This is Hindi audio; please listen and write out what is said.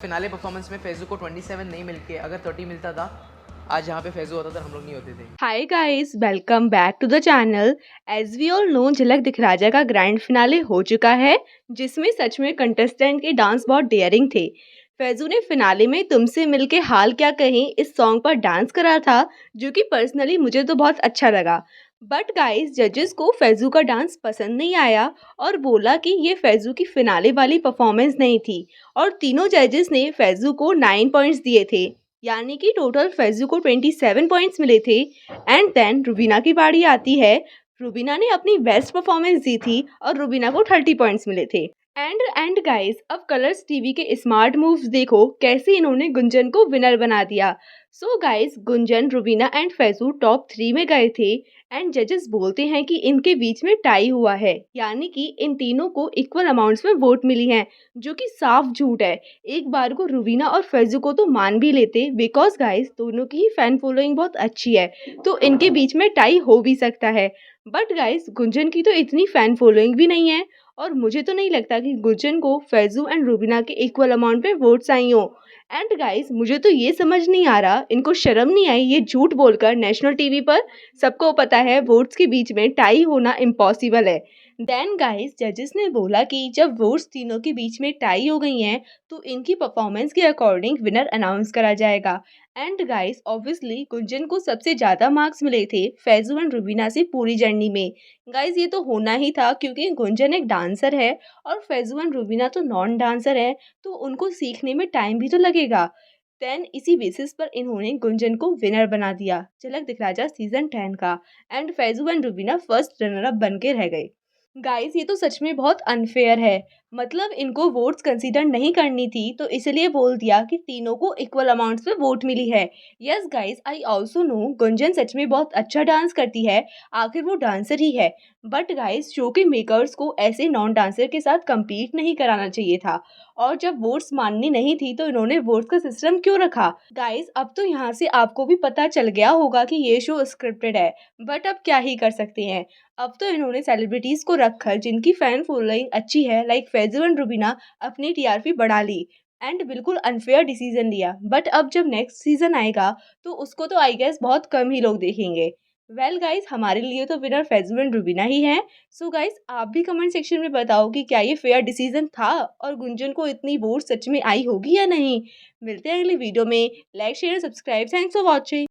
फिनाले परफॉर्मेंस में फैज़ू को 27 नहीं मिलके अगर 30 मिलता था, आज यहाँ पे फैज़ू होता तो हम लोग नहीं होते थे। Hi guys, welcome back to the channel. As we all know, Jhalak Dikhhla Jaa का ग्रैंड फिनाले हो चुका है, जिसमें सच में कंटेस्टेंट के डांस बहुत डेयरिंग थे। फैजू ने फिनाले में तुमसे मिलके हाल क्या कहें इस सॉन्ग पर डांस करा था, जो कि पर्सनली मुझे तो बहुत अच्छा लगा। बट गाइस, जजेस को फैजू का डांस पसंद नहीं आया और बोला कि ये फैजू की फिनाले वाली परफॉर्मेंस नहीं थी। और तीनों जजेस ने फैजू को 9 पॉइंट्स दिए थे, यानी कि टोटल फैजू को 27 पॉइंट्स मिले थे। एंड देन रुबीना की बारी आती है। रुबीना ने अपनी बेस्ट परफॉर्मेंस दी थी और रुबीना को 30 पॉइंट्स मिले थे। एंड गाइस, अब कलर्स टीवी के स्मार्ट मूव्स देखो कैसे इन्होंने गुंजन को विनर बना दिया। So guys, Gunjan, Rubina and Faizu top 3 में गए थे। एंड जजेस बोलते हैं कि इनके बीच में टाई हुआ है, यानी कि इन तीनों को इक्वल अमाउंट्स में वोट मिली हैं, जो कि साफ झूठ है। एक बार को रुबीना और फैजू को तो मान भी लेते, बिकॉज गाइस दोनों की ही फैन फॉलोइंग बहुत अच्छी है, तो इनके बीच में टाई हो भी सकता है। बट गाइस, गुंजन की तो इतनी फैन फॉलोइंग भी नहीं है और मुझे तो नहीं लगता कि गुंजन को फैजू एंड रुबीना के इक्वल अमाउंट में वोट्स आई हो। एंड गाइस, मुझे तो ये समझ नहीं आ रहा, इनको शर्म नहीं आई ये झूठ बोलकर नेशनल टीवी पर। सबको पता है वोट्स के बीच में टाई होना इम्पॉसिबल है। देन गाइस, जजेस ने बोला कि जब वोट्स तीनों के बीच में टाई हो गई हैं, तो इनकी परफॉर्मेंस के अकॉर्डिंग विनर अनाउंस करा जाएगा। एंड गाइस, ऑब्वियसली गुंजन को सबसे ज़्यादा मार्क्स मिले थे फैजू एंड रुबीना से पूरी जर्नी में। गाइस, ये तो होना ही था क्योंकि गुंजन एक डांसर है और फैजू एंड रुबीना तो नॉन डांसर है, तो उनको सीखने में टाइम भी तो लगेगा। देन इसी बेसिस पर इन्होंने गुंजन को विनर बना दिया झलक दिखलाजा सीजन 10 का। And Faizu and Rubina first runner up बन के रह गए। गाइस, ये तो सच में बहुत अनफेयर है। मतलब इनको वोट्स कंसीडर नहीं करनी थी, तो इसलिए बोल दिया कि तीनों को इक्वल अमाउंट्स में वोट मिली है। Yes guys, I also know Gunjan सच में बहुत अच्छा डांस करती है, आखिर वो डांसर ही है। बट गाइस, शो के मेकर्स को ऐसे नॉन डांसर के साथ compete नहीं कराना चाहिए था। और जब वोट्स माननी नहीं थी, तो इन्होंने वोट्स का सिस्टम क्यों रखा। गाइस, अब तो यहाँ से आपको भी पता चल गया होगा कि ये शो स्क्रिप्टेड है, बट अब क्या ही कर सकते हैं। अब तो इन्होंने सेलिब्रिटीज को रखकर जिनकी फैन फॉलोइंग अच्छी है, लाइक फैजू एंड रुबीना, अपनी टीआरपी बढ़ा ली। एंड बिल्कुल अनफेयर डिसीजन लिया। बट अब जब नेक्स्ट सीजन आएगा, तो उसको तो आई गेस बहुत कम ही लोग देखेंगे। वेल गाइस, हमारे लिए तो विनर फैजू एंड रुबीना ही है। सो गाइस, आप भी कमेंट सेक्शन में बताओ कि क्या ये फेयर डिसीजन था और गुंजन को इतनी वोट सच में आई होगी या नहीं। मिलते हैं अगली वीडियो में। Like, share, subscribe. Thanks for watching.